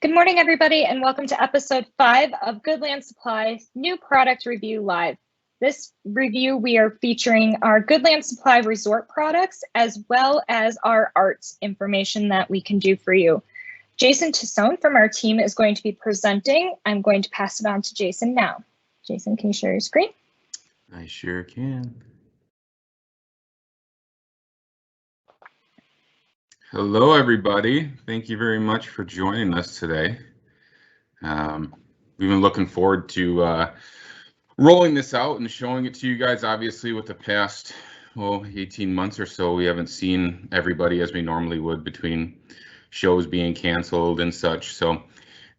Good morning, everybody, and welcome to episode 5 of Goodland Supply New Product Review Live. This review, we are featuring our Goodland Supply Resort products as well as our arts information that we can do for you. Jason Tassone from our team is going to be presenting. I'm going to pass it on to Jason now. Jason, can you share your screen? I sure can. Hello, everybody. Thank you very much for joining us today. We've been looking forward to rolling this out and showing it to you guys. Obviously, with the past, 18 months or so, we haven't seen everybody as we normally would between shows being canceled and such. So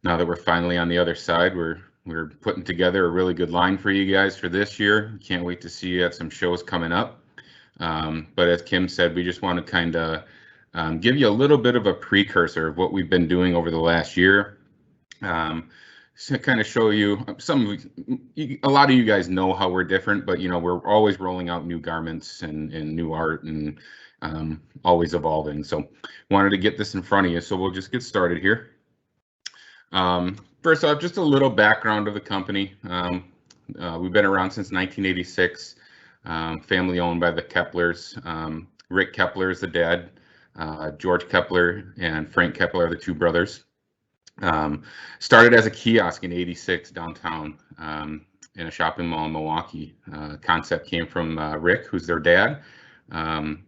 now that we're finally on the other side, we're putting together a really good line for you guys for this year. Can't wait to see you at some shows coming up. But as Kim said, we just want to kind of give you a little bit of a precursor of what we've been doing over the last year. To kind of show you a lot of you guys know how we're different, but we're always rolling out new garments and new art and always evolving. So wanted to get this in front of you. So we'll just get started here. First off, just a little background of the company. We've been around since 1986, family owned by the Keplers. Rick Kepler is the dad. George Kepler and Frank Kepler are the two brothers. Started as a kiosk in '86 downtown in a shopping mall in Milwaukee. Concept came from Rick, who's their dad. And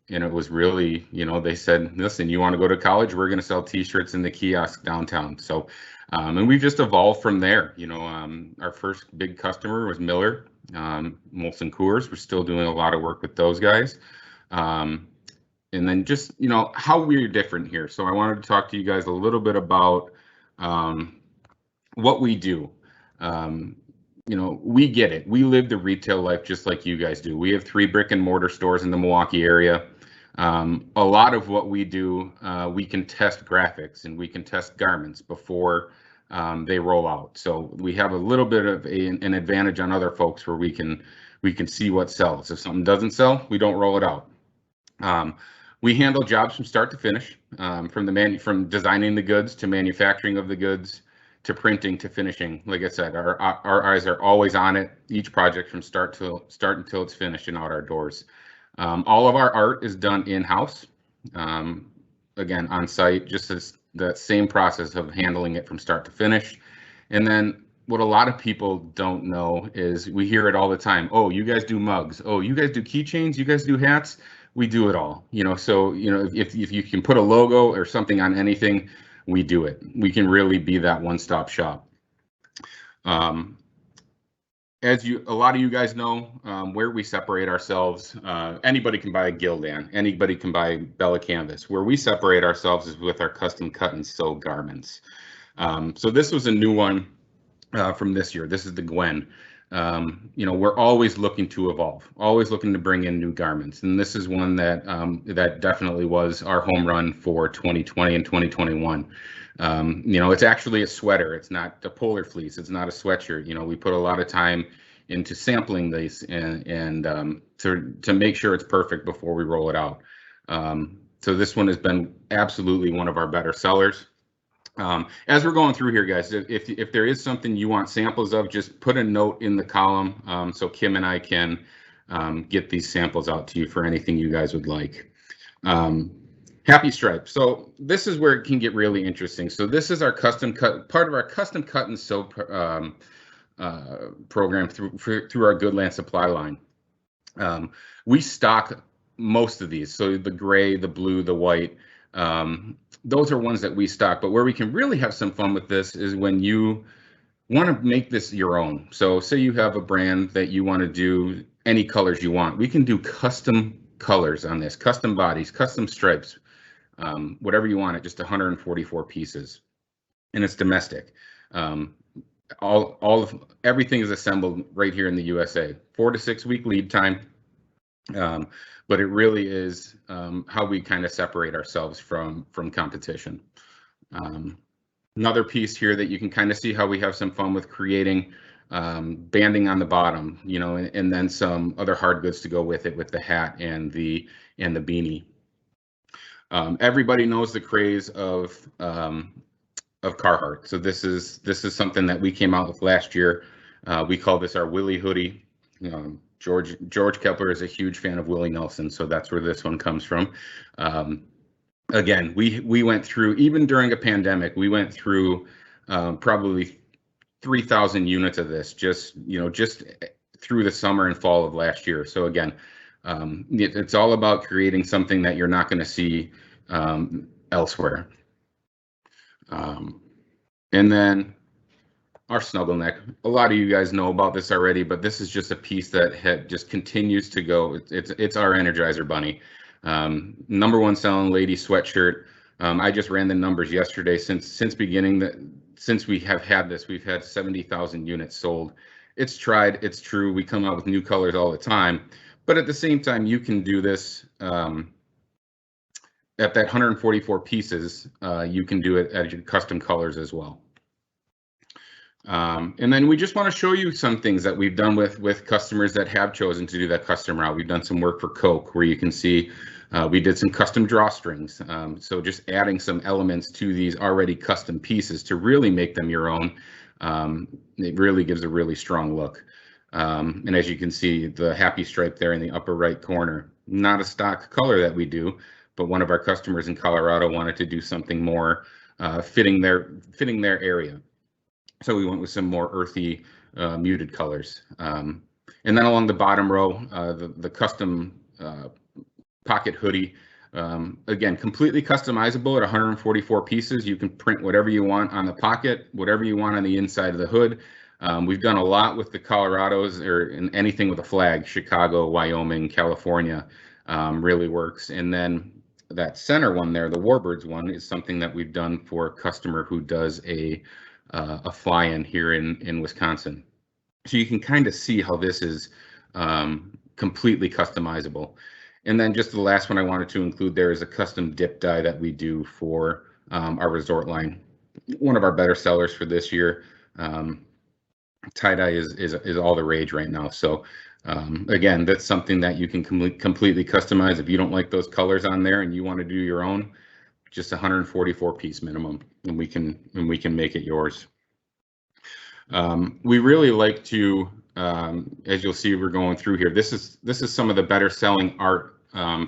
it was really, they said, listen, you want to go to college? We're going to sell T-shirts in the kiosk downtown. So, and we've just evolved from there. Our first big customer was Miller, Molson Coors. We're still doing a lot of work with those guys. And then just, how we're different here. So I wanted to talk to you guys a little bit about what we do. We get it. We live the retail life just like you guys do. We have 3 brick and mortar stores in the Milwaukee area. A lot of what we do, we can test graphics and we can test garments before they roll out. So we have a little bit of an advantage on other folks where we can see what sells. If something doesn't sell, we don't roll it out. We handle jobs from start to finish, from designing the goods to manufacturing of the goods to printing to finishing. Like I said, our eyes are always on it. Each project from start until it's finished and out our doors. All of our art is done in-house, again on site. Just as that same process of handling it from start to finish. And then what a lot of people don't know is we hear it all the time. Oh, you guys do mugs. Oh, you guys do keychains. You guys do hats. We do it all, so, if you can put a logo or something on anything, we do it. We can really be that one-stop shop. As a lot of you guys know, where we separate ourselves, anybody can buy a Gildan, anybody can buy Bella Canvas. Where we separate ourselves is with our custom cut and sew garments. So this was a new one from this year. This is the Gwen. We're always looking to evolve, always looking to bring in new garments. And this is one that that definitely was our home run for 2020 and 2021. It's actually a sweater. It's not a polar fleece. It's not a sweatshirt. We put a lot of time into sampling these and to make sure it's perfect before we roll it out. So this one has been absolutely one of our better sellers. As we're going through here, guys, if there is something you want samples of, just put a note in the column so Kim and I can get these samples out to you for anything you guys would like. Happy Stripe. So this is where it can get really interesting. So this is our custom cut, part of our custom cut and sew program through our Goodland Supply line. We stock most of these. So the gray, the blue, the white. Those are ones that we stock, but where we can really have some fun with this is when you want to make this your own. So say you have a brand that you want to do any colors you want. We can do custom colors on this, custom bodies, custom stripes, whatever you want at just 144 pieces. And it's domestic. Everything is assembled right here in the USA. 4 to 6 week lead time. But it really is how we kind of separate ourselves from competition. Another piece here that you can kind of see how we have some fun with creating banding on the bottom, and then some other hard goods to go with it, with the hat and the beanie. Everybody knows the craze of Carhartt. So this is something that we came out with last year. We call this our Willie hoodie. George Kepler is a huge fan of Willie Nelson, so that's where this one comes from. Again, we went through, even during a pandemic, we went through probably 3,000 units of this just through the summer and fall of last year. So again, it's all about creating something that you're not going to see elsewhere. And then our snuggle neck. A lot of you guys know about this already, but this is just a piece that just continues to go. It's our Energizer Bunny. #1 selling lady sweatshirt. I just ran the numbers yesterday. Since we have had this, we've had 70,000 units sold. It's tried, it's true. We come out with new colors all the time, but at the same time, you can do this at that 144 pieces. You can do it at your custom colors as well. And then we just want to show you some things that we've done with customers that have chosen to do that custom route. We've done some work for Coke, where you can see we did some custom drawstrings. So just adding some elements to these already custom pieces to really make them your own. It really gives a really strong look. And as you can see, the happy stripe there in the upper right corner, not a stock color that we do, but one of our customers in Colorado wanted to do something more fitting their area. So we went with some more earthy, muted colors. And then along the bottom row, the custom pocket hoodie. Again, completely customizable at 144 pieces. You can print whatever you want on the pocket, whatever you want on the inside of the hood. We've done a lot with the Colorados, or in anything with a flag. Chicago, Wyoming, California really works. And then that center one there, the Warbirds one, is something that we've done for a customer who does a fly-in here in Wisconsin. So you can kind of see how this is completely customizable. And then just the last one I wanted to include there is a custom dip die that we do for our resort line. One of our better sellers for this year. Tie-dye is all the rage right now. So again, that's something that you can completely customize. If you don't like those colors on there and you want to do your own, just 144 piece minimum, and we can make it yours. We really like to, as you'll see, we're going through here. This is some of the better selling art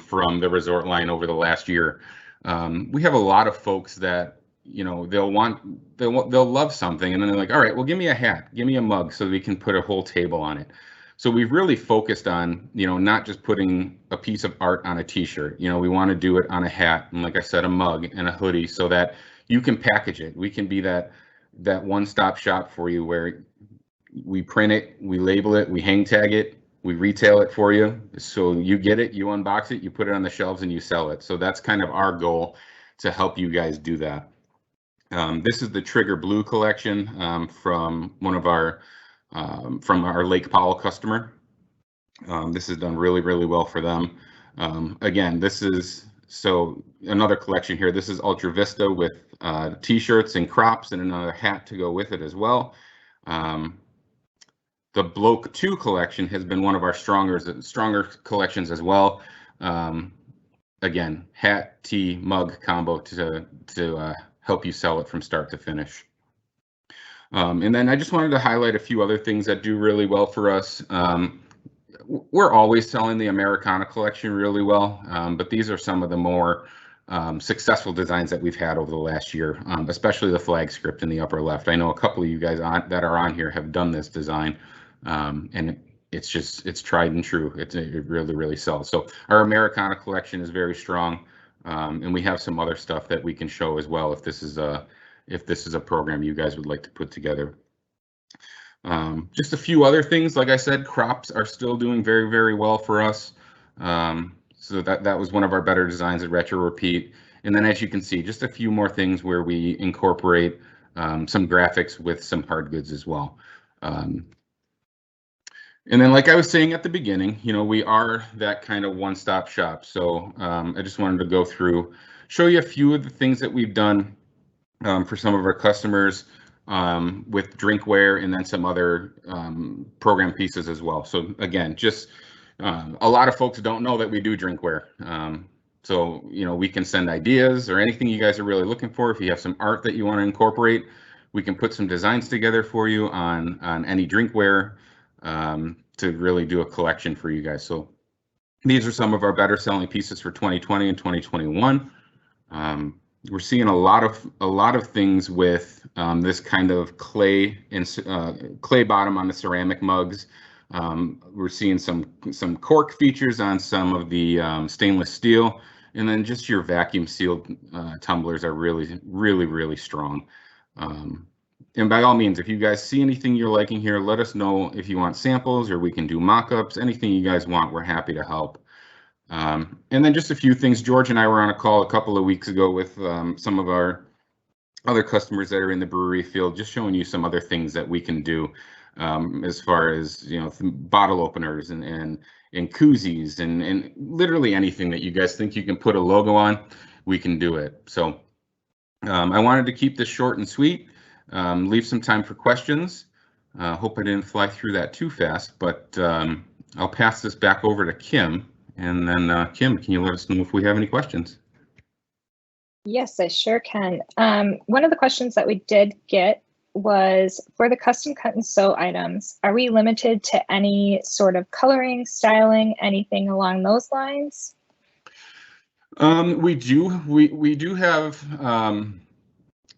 from the resort line over the last year. We have a lot of folks that, they'll love something, and then they're like, all right, well, give me a hat, give me a mug, so we can put a whole table on it. So we've really focused on, not just putting a piece of art on a t-shirt. We want to do it on a hat, and like I said, a mug and a hoodie, so that you can package it. We can be that one-stop shop for you, where we print it, we label it, we hang tag it, we retail it for you. So you get it, you unbox it, you put it on the shelves, and you sell it. So that's kind of our goal, to help you guys do that. This is the Trigger Blue collection from one of our Lake Powell customer. This has done really, really well for them. Again, this is another collection here. This is Ultra Vista with t-shirts and crops, and another hat to go with it as well. The Bloke 2 collection has been one of our stronger collections as well. Again, hat, tee, mug combo to help you sell it from start to finish. And then I just wanted to highlight a few other things that do really well for us. We're always selling the Americana collection really well, but these are some of the more successful designs that we've had over the last year, especially the flag script in the upper left. I know a couple of you guys that are on here have done this design, and it's tried and true. It really, really sells. So our Americana collection is very strong, and we have some other stuff that we can show as well if this is a program you guys would like to put together. Just a few other things. Like I said, crops are still doing very, very well for us. So that was one of our better designs at Retro Repeat. And then, as you can see, just a few more things where we incorporate some graphics with some hard goods as well. And then, like I was saying at the beginning, we are that kind of one-stop shop. So I just wanted to go through, show you a few of the things that we've done for some of our customers with drinkware, and then some other program pieces as well. So again, just a lot of folks don't know that we do drinkware. So, you know, we can send ideas or anything you guys are really looking for. If you have some art that you want to incorporate, we can put some designs together for you on any drinkware to really do a collection for you guys. So these are some of our better selling pieces for 2020 and 2021. We're seeing a lot of things with this kind of clay and clay bottom on the ceramic mugs. We're seeing some cork features on some of the stainless steel, and then just your vacuum sealed tumblers are really strong. And by all means, if you guys see anything you're liking here, let us know if you want samples, or we can do mock-ups. Anything you guys want, we're happy to help. And then just a few things. George and I were on a call a couple of weeks ago with some of our other customers that are in the brewery field, just showing you some other things that we can do as far as, you know, bottle openers and koozies and literally anything that you guys think you can put a logo on, we can do it. So I wanted to keep this short and sweet, leave some time for questions. Hope I didn't fly through that too fast, but I'll pass this back over to Kim. And then Kim, can you let us know if we have any questions? Yes, I sure can. One of the questions that we did get was, for the custom cut and sew items, are we limited to any sort of coloring, styling, anything along those lines? We do have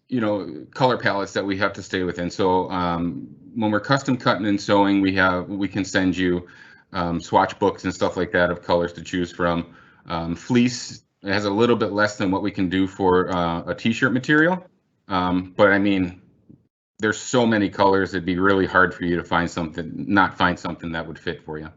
you know, color palettes that we have to stay within. So when we're custom cutting and sewing, we can send you swatch books and stuff like that of colors to choose from. Fleece has a little bit less than what we can do for a t-shirt material, but I mean, there's so many colors, it'd be really hard for you to not find something that would fit for you.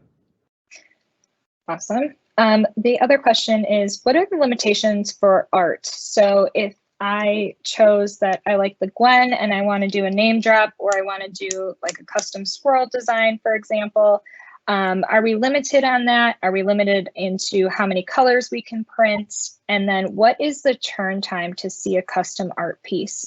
Awesome. The other question is, what are the limitations for art? So if I chose that I like the Gwen and I want to do a name drop, or I want to do like a custom swirl design, for example, are we limited on that? Are we limited into how many colors we can print? And then what is the turn time to see a custom art piece?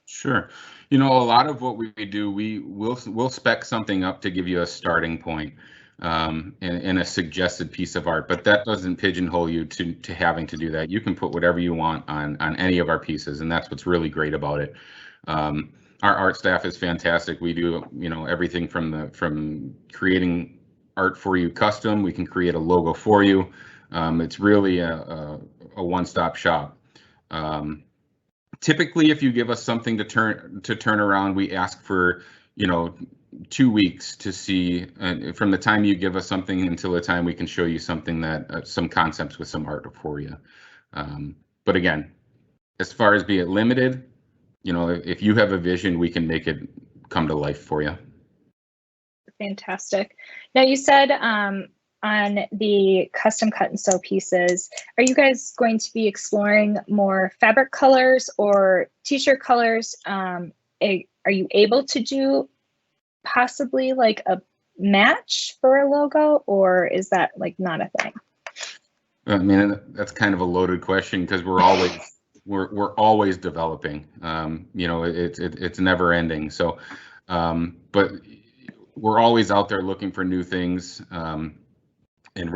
Sure. You know, a lot of what we do, we'll spec something up to give you a starting point and a suggested piece of art, but that doesn't pigeonhole you to having to do that. You can put whatever you want on any of our pieces, and that's what's really great about it. Our art staff is fantastic. We do, you know, everything from creating art for you custom. We can create a logo for you. It's really a one-stop shop. Typically, if you give us something to turn around, we ask for, you know, 2 weeks to see from the time you give us something until the time we can show you something that some concepts with some art for you. But again, as far as being limited, you know, if you have a vision, we can make it come to life for you. Fantastic. Now, you said on the custom cut and sew pieces, are you guys going to be exploring more fabric colors or t-shirt colors? Are you able to do possibly like a match for a logo, or is that like not a thing? I mean, that's kind of a loaded question, because we're always developing. You know, it's never ending. So, but we're always out there looking for new things. And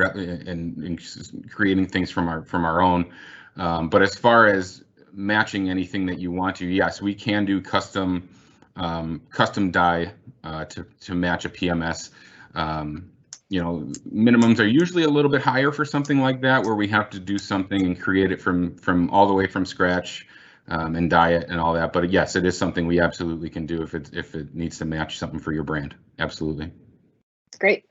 creating things from our own. But as far as matching anything that you want to, yes, we can do custom dye to match a PMS. You know, minimums are usually a little bit higher for something like that, where we have to do something and create it from all the way from scratch and dye it and all that. But yes, it is something we absolutely can do if it needs to match something for your brand. Absolutely. Great.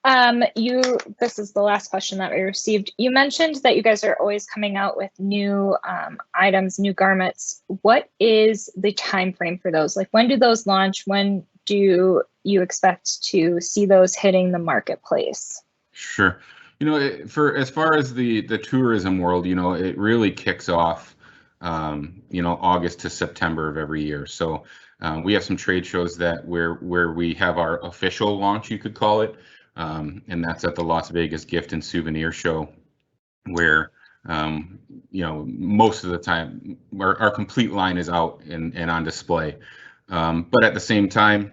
This is the last question that we received. You mentioned that you guys are always coming out with new items, new garments. What is the time frame for those? Like, when do those launch? When do you expect to see those hitting the marketplace? Sure. You know, for as far as the tourism world, you know, it really kicks off, you know, August to September of every year. So we have some trade shows that where we have our official launch, you could call it. And that's at the Las Vegas Gift and Souvenir Show, where you know, most of the time our complete line is out and on display. But at the same time,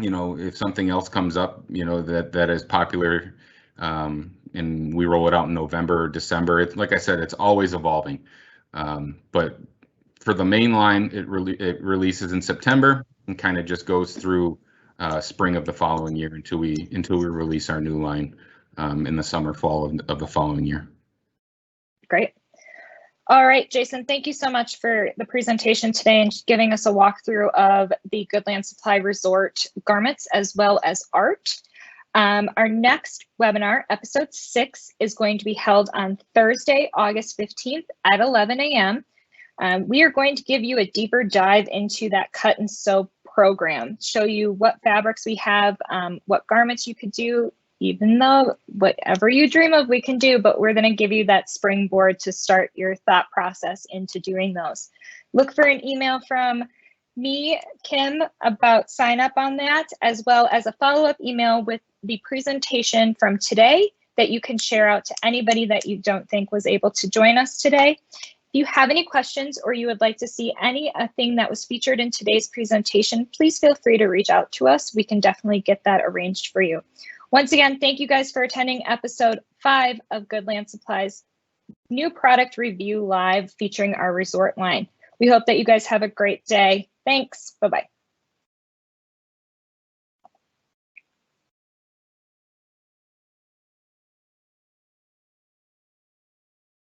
you know, if something else comes up, you know, that is popular, and we roll it out in November or December. It's like I said, it's always evolving. But for the main line, it releases in September and kind of just goes through spring of the following year until we release our new line in the summer, fall of the following year. Great. All right, Jason, thank you so much for the presentation today and giving us a walkthrough of the Goodland Supply Resort garments as well as art. Our next webinar, episode 6, is going to be held on Thursday, August 15th at 11 a.m. We are going to give you a deeper dive into that cut and sew program, show you what fabrics we have, what garments you could do, even though whatever you dream of we can do, but we're going to give you that springboard to start your thought process into doing those. Look for an email from me, Kim, about sign up on that, as well as a follow-up email with the presentation from today that you can share out to anybody that you don't think was able to join us today. If you have any questions or you would like to see anything that was featured in today's presentation, please feel free to reach out to us. We can definitely get that arranged for you. Once again, thank you guys for attending episode 5 of Goodland Supply's new product review live featuring our resort line. We hope that you guys have a great day. Thanks. Bye-bye.